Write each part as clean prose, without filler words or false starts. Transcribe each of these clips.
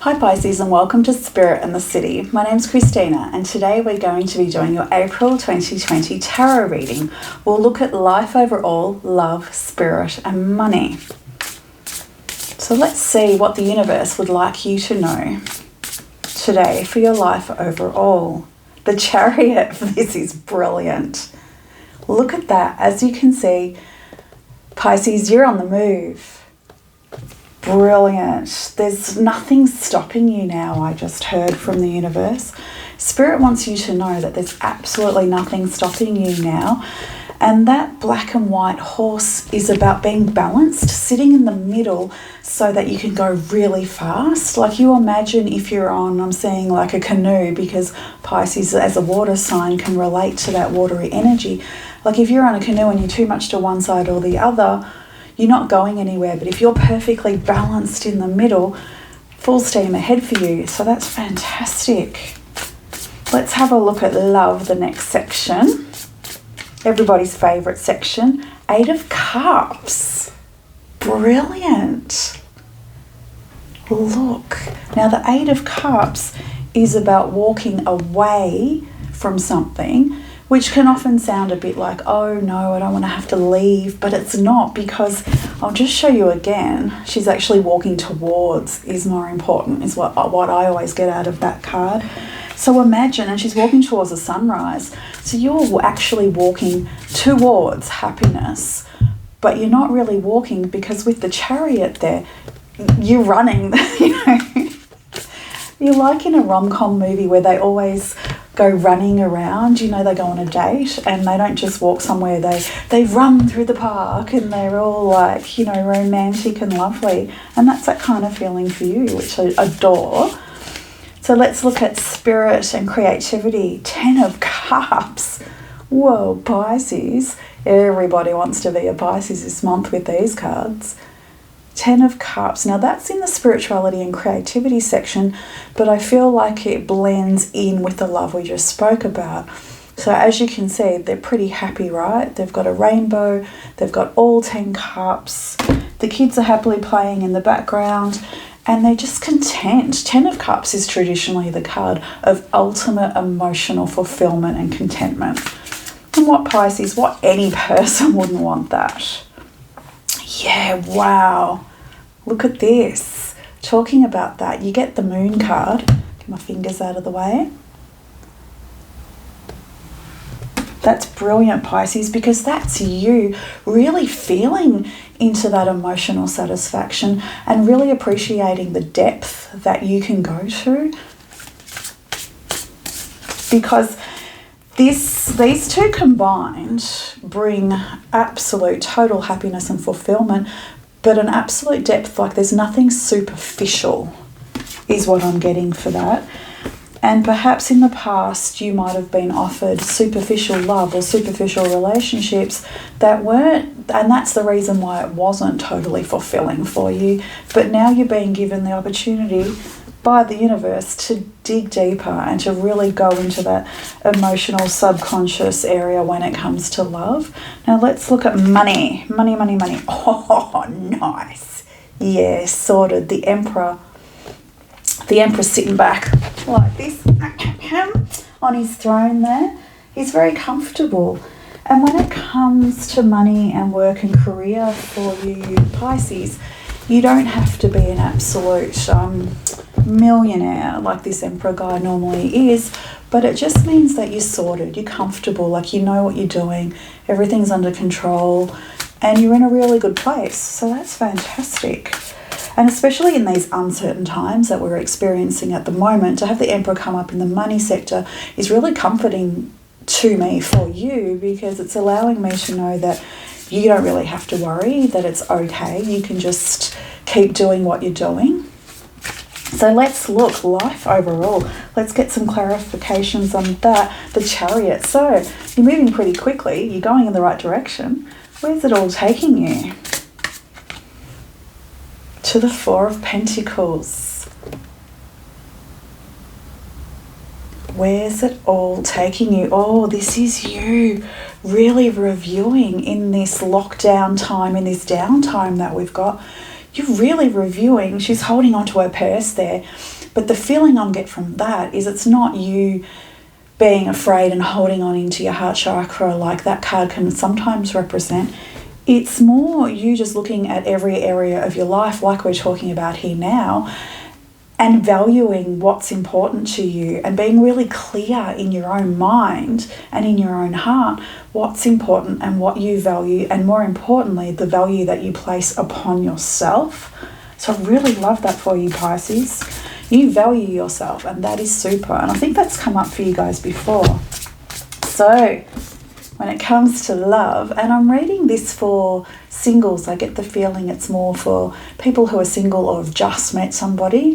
Hi Pisces, and welcome to Spirit and the City. My name's Cristina, and today we're going to be doing your April 2020 tarot reading. We'll look at life overall, love, spirit and money. So let's see what the universe would like you to know today for your life overall. The Chariot for this is brilliant. Look at that. As you can see, Pisces, you're on the move. Brilliant. There's nothing stopping you now, I just heard from the universe. Spirit wants you to know that there's absolutely nothing stopping you now. And that black and white horse is about being balanced, sitting in the middle so that you can go really fast. Like you imagine if you're on, I'm seeing like a canoe, because Pisces as a water sign can relate to that watery energy. Like if you're on a canoe and you're too much to one side or the other, you're not going anywhere. But if you're perfectly balanced in the middle, full steam ahead for you. So that's fantastic. Let's have a look at love, the next section. Everybody's favourite section, 8 of Cups. Brilliant. Look. Now the 8 of Cups is about walking away from something, which can often sound a bit like, oh no, I don't want to have to leave, but it's not, because I'll just show you again. She's actually walking towards is more important, is what I always get out of that card. So imagine, and she's walking towards the sunrise. So you're actually walking towards happiness, but you're not really walking, because with the Chariot there, you're running, You're like in a rom-com movie where they always go running around, they go on a date and they don't just walk somewhere, they run through the park and they're all like, romantic and lovely. And that's that kind of feeling for you, which I adore. So let's look at spirit and creativity. 10 of Cups. Whoa, Pisces. Everybody wants to be a Pisces this month with these cards. 10 of Cups. Now that's in the spirituality and creativity section, but I feel like it blends in with the love we just spoke about. So as you can see, they're pretty happy, right? They've got a rainbow, they've got all 10 cups. The kids are happily playing in the background and they're just content. 10 of Cups is traditionally the card of ultimate emotional fulfillment and contentment. And what Pisces, what any person wouldn't want that? Yeah, wow. Look at this. Talking about that, you get the Moon card. Get my fingers out of the way. That's brilliant, Pisces, because that's you really feeling into that emotional satisfaction and really appreciating the depth that you can go to. Because these two combined bring absolute total happiness and fulfillment, but an absolute depth, like there's nothing superficial is what I'm getting for that. And perhaps in the past you might have been offered superficial love or superficial relationships that weren't, and that's the reason why it wasn't totally fulfilling for you. But now you're being given the opportunity by the universe to dig deeper and to really go into that emotional subconscious area when it comes to love. Now let's look at money. Money. Oh, nice. Yeah, sorted. The Emperor sitting back like this on his throne there. He's very comfortable. And when it comes to money and work and career for you Pisces, you don't have to be an absolute millionaire like this Emperor guy normally is, but it just means that you're sorted, you're comfortable, like you know what you're doing, everything's under control, and you're in a really good place. So that's fantastic. And especially in these uncertain times that we're experiencing at the moment, to have the Emperor come up in the money sector is really comforting to me for you, because it's allowing me to know that you don't really have to worry, that it's okay. You can just keep doing what you're doing. So let's look life overall. Let's get some clarifications on that. The Chariot. So you're moving pretty quickly. You're going in the right direction. Where's it all taking you? To the 4 of Pentacles. Where's it all taking you? Oh, this is you really reviewing in this lockdown time, in this downtime that we've got. you're really reviewing. She's holding onto her purse there. But the feeling I get from that is it's not you being afraid and holding on into your heart chakra like that card can sometimes represent. It's more you just looking at every area of your life, like we're talking about here now, and valuing what's important to you and being really clear in your own mind and in your own heart what's important and what you value, and more importantly, the value that you place upon yourself. So I really love that for you, Pisces. You value yourself, and that is super. And I think that's come up for you guys before. So when it comes to love, and I'm reading this for singles, I get the feeling it's more for people who are single or have just met somebody.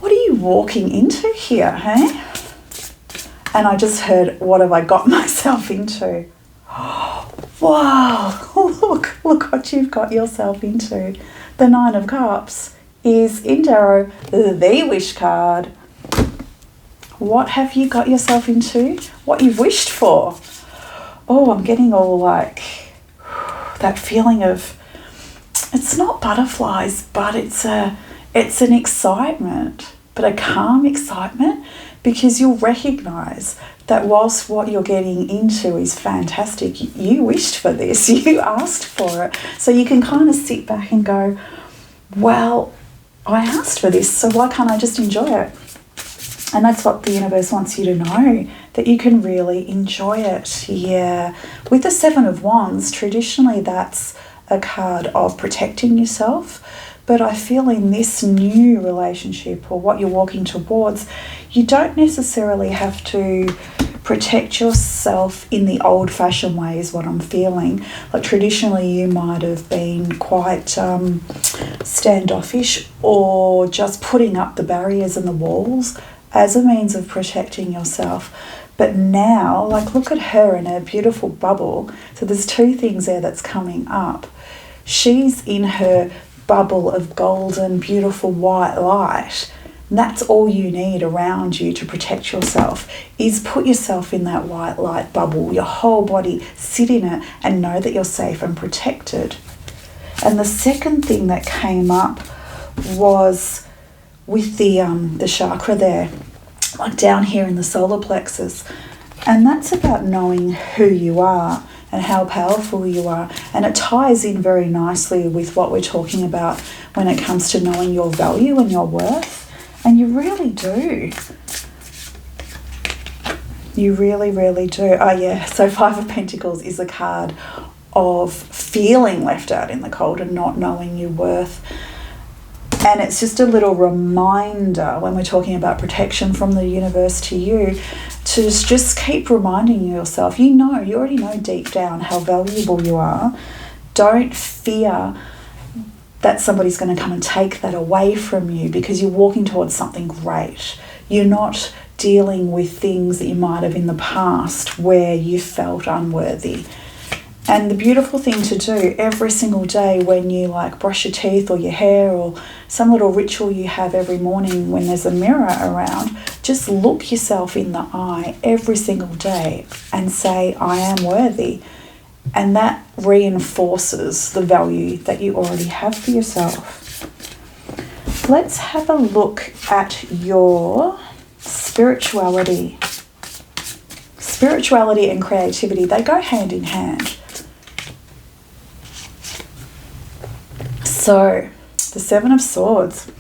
What are you walking into here, hey? And I just heard, what have I got myself into? Wow, look what you've got yourself into. The Nine of Cups is in tarot the wish card. What have you got yourself into? What you've wished for? Oh, I'm getting all like that feeling of, it's not butterflies, but it's an excitement, but a calm excitement, because you'll recognise that whilst what you're getting into is fantastic, you wished for this, you asked for it. So you can kind of sit back and go, well, I asked for this, so why can't I just enjoy it? And that's what the universe wants you to know, that you can really enjoy it. Yeah. With the Seven of Wands, traditionally that's a card of protecting yourself. But I feel in this new relationship, or what you're walking towards, you don't necessarily have to protect yourself in the old-fashioned way is what I'm feeling. Like traditionally you might have been quite standoffish, or just putting up the barriers and the walls as a means of protecting yourself. But now, like, look at her in her beautiful bubble. So there's two things there that's coming up. She's in her bubble of golden, beautiful white light. And that's all you need around you to protect yourself, is put yourself in that white light bubble, your whole body, sit in it and know that you're safe and protected. And the second thing that came up was with the chakra there, like down here in the solar plexus. And that's about knowing who you are and how powerful you are. And it ties in very nicely with what we're talking about when it comes to knowing your value and your worth. And you really do. You really, really do. Oh yeah, so Five of Pentacles is a card of feeling left out in the cold and not knowing your worth. And it's just a little reminder when we're talking about protection from the universe to you, to just keep reminding yourself, you already know deep down how valuable you are. Don't fear that somebody's going to come and take that away from you, because you're walking towards something great. You're not dealing with things that you might have in the past where you felt unworthy. And the beautiful thing to do every single day when you like brush your teeth or your hair, or some little ritual you have every morning when there's a mirror around, just look yourself in the eye every single day and say, I am worthy. And that reinforces the value that you already have for yourself. Let's have a look at your spirituality. Spirituality and creativity, they go hand in hand. So, the Seven of Swords.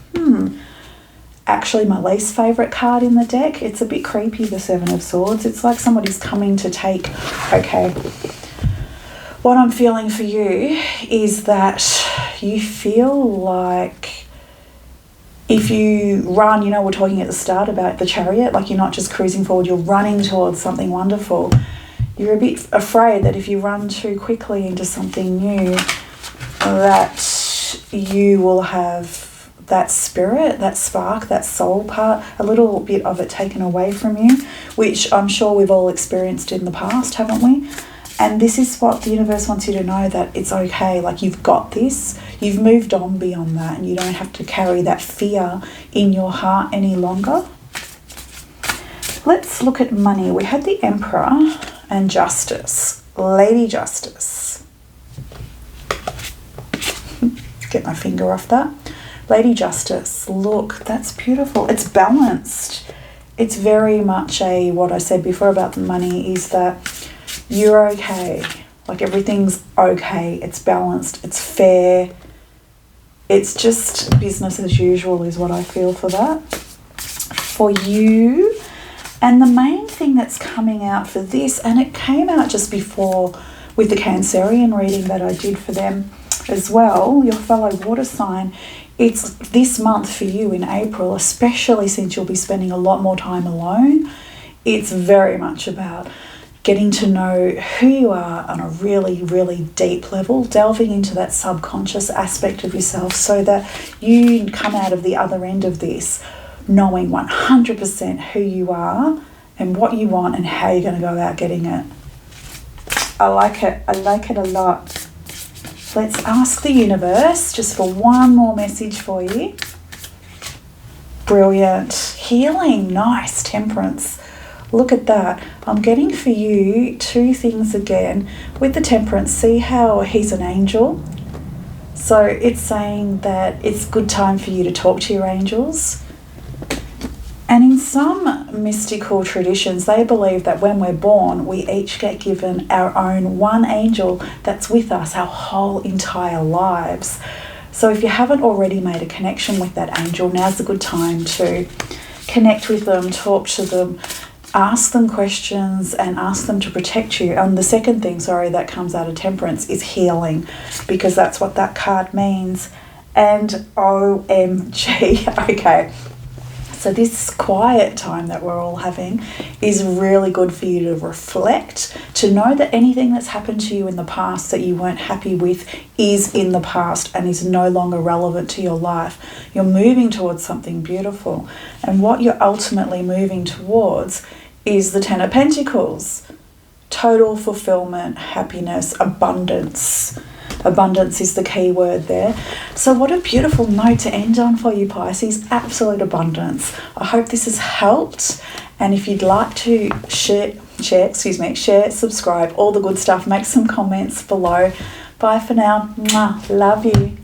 Actually, my least favourite card in the deck. It's a bit creepy, the Seven of Swords. It's like somebody's coming to take, okay. What I'm feeling for you is that you feel like if you run, we're talking at the start about the Chariot, like you're not just cruising forward, you're running towards something wonderful. You're a bit afraid that if you run too quickly into something new, that you will have that spirit, that spark, that soul part, a little bit of it taken away from you, which I'm sure we've all experienced in the past, haven't we? And this is what the universe wants you to know, that it's okay, like you've got this, you've moved on beyond that, and you don't have to carry that fear in your heart any longer. Let's look at money. We had the Emperor and Justice, Lady Justice. get my finger off that. Lady Justice, look, that's beautiful. It's balanced. It's very much what I said before about the money is that you're okay. Like everything's okay. It's balanced. It's fair. It's just business as usual is what I feel for that. For you, and the main thing that's coming out for this, and it came out just before with the Cancerian reading that I did for them as well, your fellow water sign, it's this month for you in April, especially since you'll be spending a lot more time alone. It's very much about getting to know who you are on a really, really deep level, delving into that subconscious aspect of yourself so that you come out of the other end of this knowing 100% who you are and what you want and how you're going to go about getting it. I like it. I like it a lot. Let's ask the universe just for one more message for you. Brilliant. Healing. Nice. Temperance. Look at that. I'm getting for you two things again. With the Temperance, see how he's an angel? So it's saying that it's a good time for you to talk to your angels. And in some mystical traditions, they believe that when we're born, we each get given our own one angel that's with us our whole entire lives. So if you haven't already made a connection with that angel, now's a good time to connect with them, talk to them, ask them questions and ask them to protect you. And the second thing, that comes out of Temperance is healing, because that's what that card means. And OMG, okay. So this quiet time that we're all having is really good for you to reflect, to know that anything that's happened to you in the past that you weren't happy with is in the past and is no longer relevant to your life. You're moving towards something beautiful. And what you're ultimately moving towards is the Ten of Pentacles. Total fulfillment, happiness, abundance. Abundance is the key word there. So what a beautiful note to end on for you, Pisces. Absolute abundance. I hope this has helped. And if you'd like to share, subscribe, all the good stuff, make some comments below. Bye for now. Mwah. Love you.